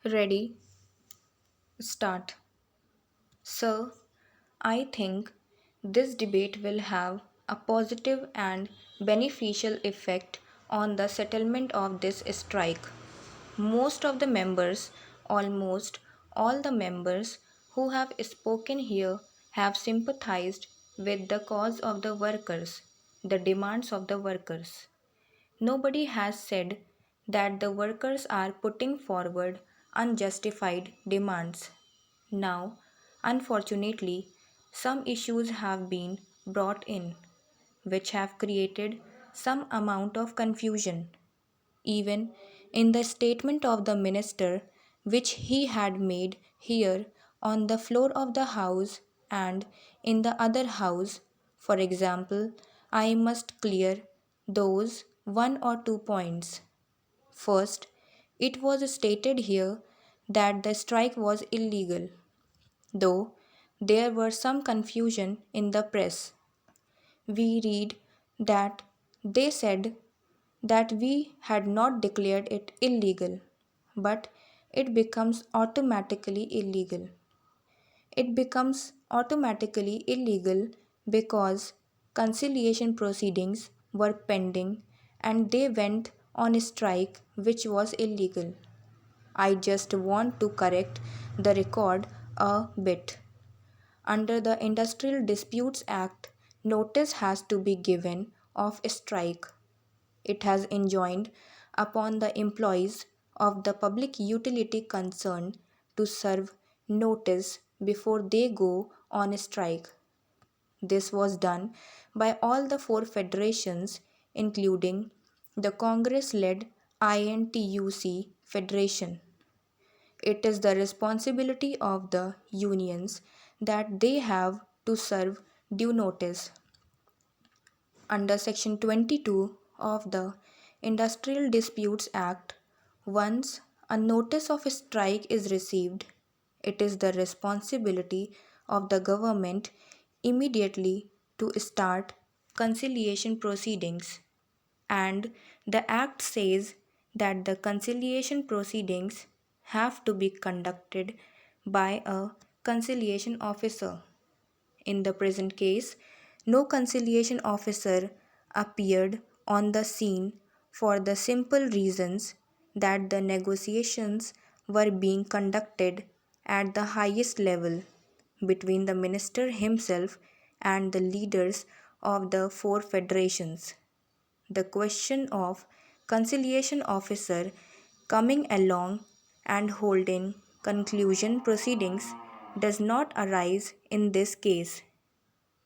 Ready, start. Sir, I think this debate will have a positive and beneficial effect on the settlement of this strike. Most of the members, almost all the members who have spoken here, have sympathized with the cause of the workers, the demands of the workers. Nobody has said that the workers are putting forward unjustified demands. Now, unfortunately, some issues have been brought in which have created some amount of confusion. Even in the statement of the minister, which he had made here on the floor of the House and in the other House, for example, I must clear those one or two points. First, it was stated here that the strike was illegal, though there were some confusion in the press. We read that they said that we had not declared it illegal, but it becomes automatically illegal. It becomes automatically illegal because conciliation proceedings were pending and they went on strike, which was illegal. I just want to correct the record a bit. Under the Industrial Disputes Act, notice has to be given of a strike. It has enjoined upon the employees of the public utility concerned to serve notice before they go on strike. This was done by all the four federations, including the Congress led INTUC Federation. It is the responsibility of the unions that they have to serve due notice. Under Section 22 of the Industrial Disputes Act, once a notice of strike is received, it is the responsibility of the government immediately to start conciliation proceedings. And the Act says that the conciliation proceedings have to be conducted by a conciliation officer. In the present case, no conciliation officer appeared on the scene for the simple reasons that the negotiations were being conducted at the highest level between the minister himself and the leaders of the four federations. The question of conciliation officer coming along and holding conclusion proceedings does not arise in this case.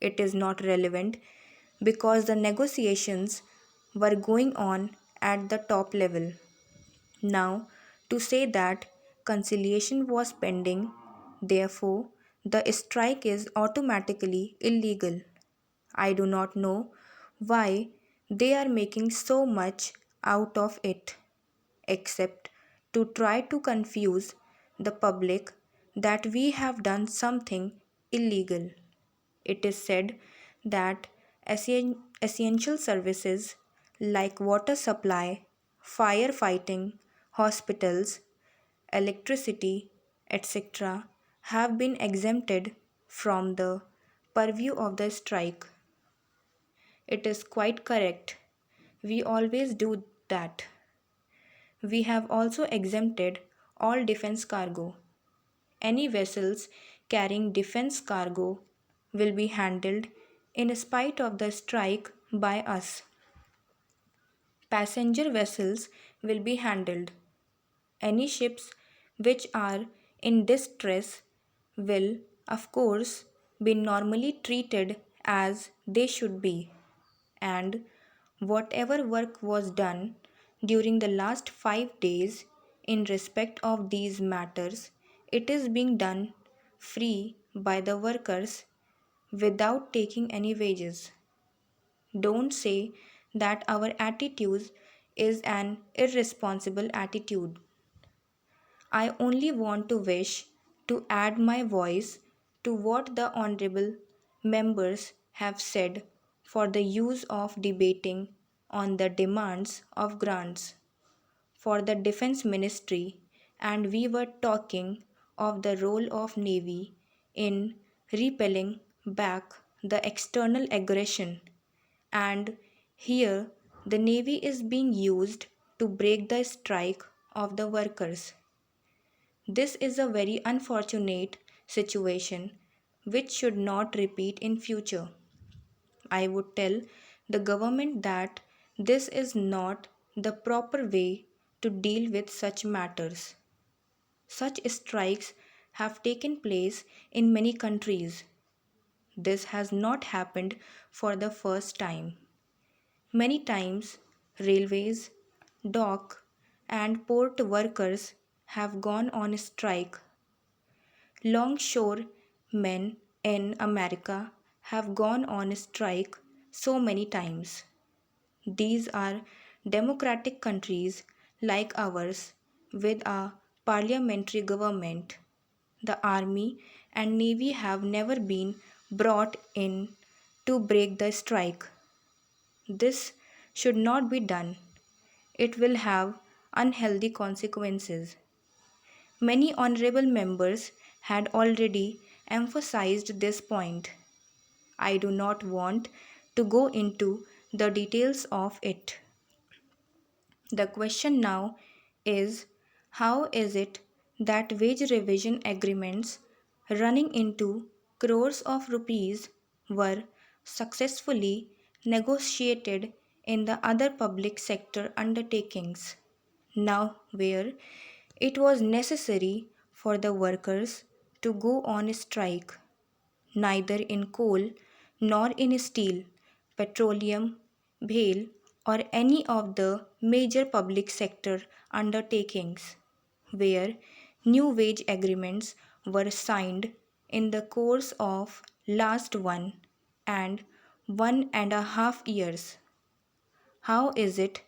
It is not relevant because the negotiations were going on at the top level. Now, to say that conciliation was pending, therefore, the strike is automatically illegal. I do not know why they are making so much out of it, except to try to confuse the public that we have done something illegal. It is said that essential services like water supply, firefighting, hospitals, electricity, etc., have been exempted from the purview of the strike. It is quite correct. We always do that. We have also exempted all defense cargo. Any vessels carrying defense cargo will be handled in spite of the strike by us. Passenger vessels will be handled. Any ships which are in distress will, of course, be normally treated as they should be. And whatever work was done during the last 5 days in respect of these matters, it is being done free by the workers without taking any wages. Don't say that our attitude is an irresponsible attitude. I only want to wish to add my voice to what the honorable members have said for the use of debating on the demands of grants for the defense ministry and we were talking of the role of Navy in repelling back the external aggression, and here the Navy is being used to break the strike of the workers. This is a very unfortunate situation which should not repeat in future. I would tell the government that this is not the proper way to deal with such matters. Such strikes have taken place in many countries. This has not happened for the first time. Many times, railways, dock, and port workers have gone on strike. Longshore men in America have gone on strike so many times. These are democratic countries like ours with a parliamentary government. The army and navy have never been brought in to break the strike. This should not be done. It will have unhealthy consequences. Many honorable members had already emphasized this point. I do not want to go into the details of it. The question now is, how is it that wage revision agreements running into crores of rupees were successfully negotiated in the other public sector undertakings? Now, where it was necessary for the workers to go on strike, neither in coal nor in steel, petroleum, BHEL, or any of the major public sector undertakings, where new wage agreements were signed in the course of last 1.5 years. How is it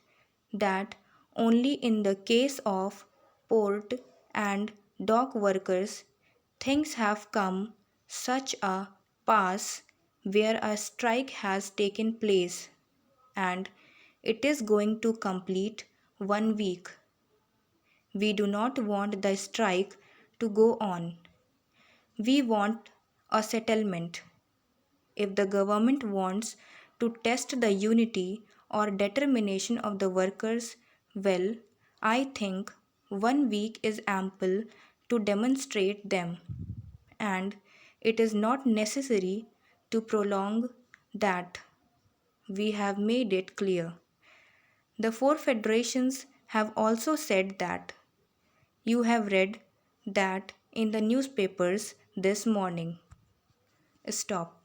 that only in the case of port and dock workers things have come such a pass where a strike has taken place and it is going to complete 1 week? We do not want the strike to go on. We want a settlement. If the government wants to test the unity or determination of the workers, well, I think 1 week is ample to demonstrate them, and it is not necessary to prolong that. We have made it clear. The four federations have also said that. You have read that in the newspapers this morning. Stop.